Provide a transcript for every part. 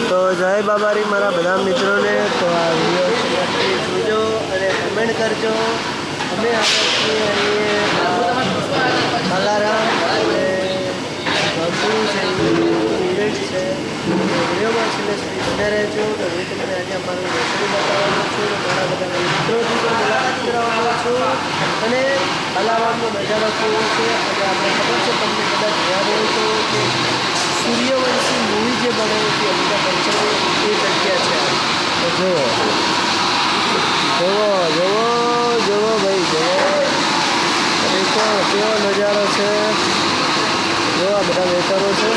તો જય બાબારી મારા બધા મિત્રોને. તો આ વિડીયો જોજો અને કમેન્ટ કરજો. અમે આવ્યા છીએ અહીંયા બાલારામ અને બાપુ છે ઇવેન્ટ છે. વિડીયોમાં છેલ્લે સુધી બને રહેજો. તો હું તમને આજે અમારું રસોઈ બતાવવાનો છું. મારા બધા મિત્રોથી પણ મુલાકાત કરાવવાનો છું અને બાલારામનો નજારો કેવો છે. અને આપણે ખબર છે તમને કદાચ યાદ હોય તો કે સૂર્યવંશી મૂવી જે બનાવી હતી અમિતાભ બચ્ચન એ જગ્યા છે. તો જુઓ જુઓ જુઓ જુઓ ભાઈ જુઓ દેખો કેવો નજારો છે. જો આ બધા વેટરો છે,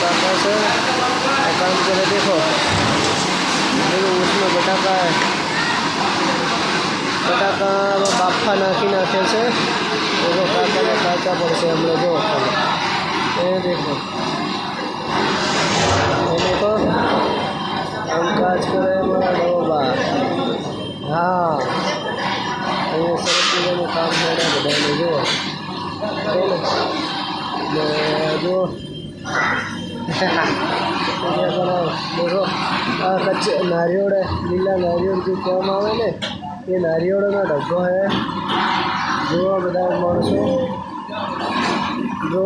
કાકા છે, આ કામ કરે. દેખો उसमें બટાકા બાફા નાખી નાખે છે. देखो કાકાને કાચા પડશે હમણાં. જો એ દેખો કામકાજ કરે અમારા ડોબા. હા અહીંયા સરસ મજાનું કામ કરે બધાને. જુઓ ને જુઓ દેખો આ કચ્ચે નારિયોળ લીલા નારિયોળ જે કહેવામાં આવે ને એ નારિયોળનો ડબ્બો છે. જુઓ બધા માણસો. જો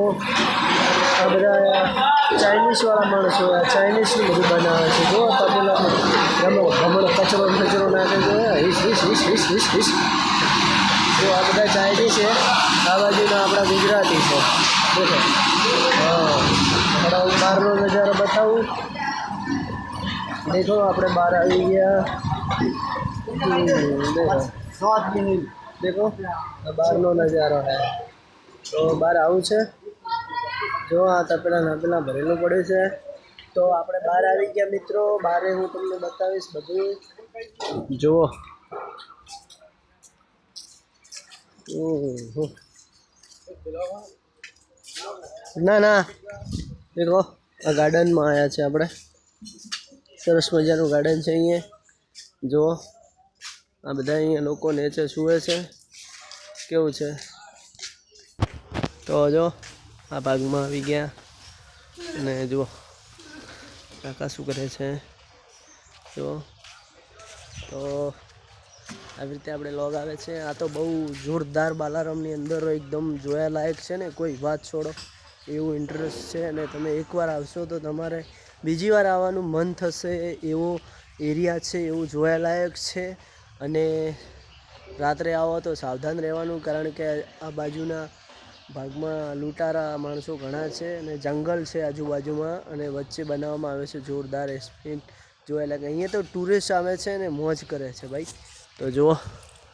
આ બધા ચાઇનીઝવાળા માણસો આ ચાઇનીઝનું બધું બનાવે છે. જો તબેલામાં ગમણ કચરો નાખે છે. હિસ. જો આ બધા ચાઇનીઝ છે, આ બાજુના આપણા ગુજરાતી છે. દેખો હા હમણાં હું બહારનો નજારો બતાવું. દેખો આપણે બહાર આવી ગયા. દેખો આ બહારનો નજારો છે. તો બહાર આવું છે. જો આ તપેલા ભરેલું પડ્યું છે. તો આપણે બહાર આવી ગયા મિત્રો. બહાર હું તમને બતાવીશ બધું. જુઓ ના દેખો આ ગાર્ડનમાં આવ્યા છે આપણે. સરસ મજાનું ગાર્ડન છે અહીંયા. જુઓ આ બધા અહીંયા લોકો નીચે સૂવે છે. કેવું છે. તો જો આ ભાગમાં આવી ગયા અને જુઓ કાકા શું કરે છે. જુઓ તો આવી રીતે આપણે લોગ આવે છે. આ તો બહુ જોરદાર બાલારામની અંદર એકદમ જોયાલાયક છે ને કોઈ વાત છોડો એવું ઇન્ટરેસ્ટ છે. અને તમે એકવાર આવશો તો તમારે બીજી વાર આવવાનું મન થશે એવો એરિયા છે, એવું જોયાલાયક છે. અને રાત્રે આવો તો સાવધાન રહેવાનું, કારણ કે આ બાજુના ભાગમાં લૂંટારા માણસો ઘણા છે અને જંગલ છે આજુબાજુમાં. અને વચ્ચે બનાવવામાં આવે છે જોરદાર એસ્પેન્ટ જોયાલાયક. અહીંયા તો ટુરિસ્ટ આવે છે ને મોજ કરે છે ભાઈ. તો જુઓ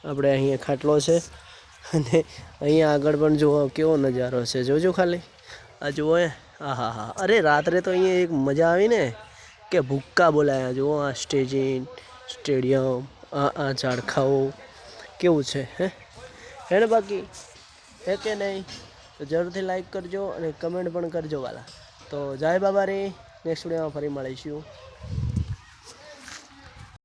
આપણે અહીંયા ખાટલો છે અને અહીંયા આગળ પણ જુઓ કેવો નજારો છે. જોજો ખાલી આ જુઓ હા. અરે રાત્રે તો અહીંયા એક મજા આવી ને કે ભૂક્કા બોલાયા. જુઓ આ સ્ટેડિયમ આ ઝાડખાઓ કેવું છે હે ને બાકી હે કે નહીં. તો જરૂરથી લાઈક કરજો અને કમેન્ટ પણ કરજો વાલા. તો જય બાબા રે. નેક્સ્ટ વિડીયોમાં ફરી મળીશું.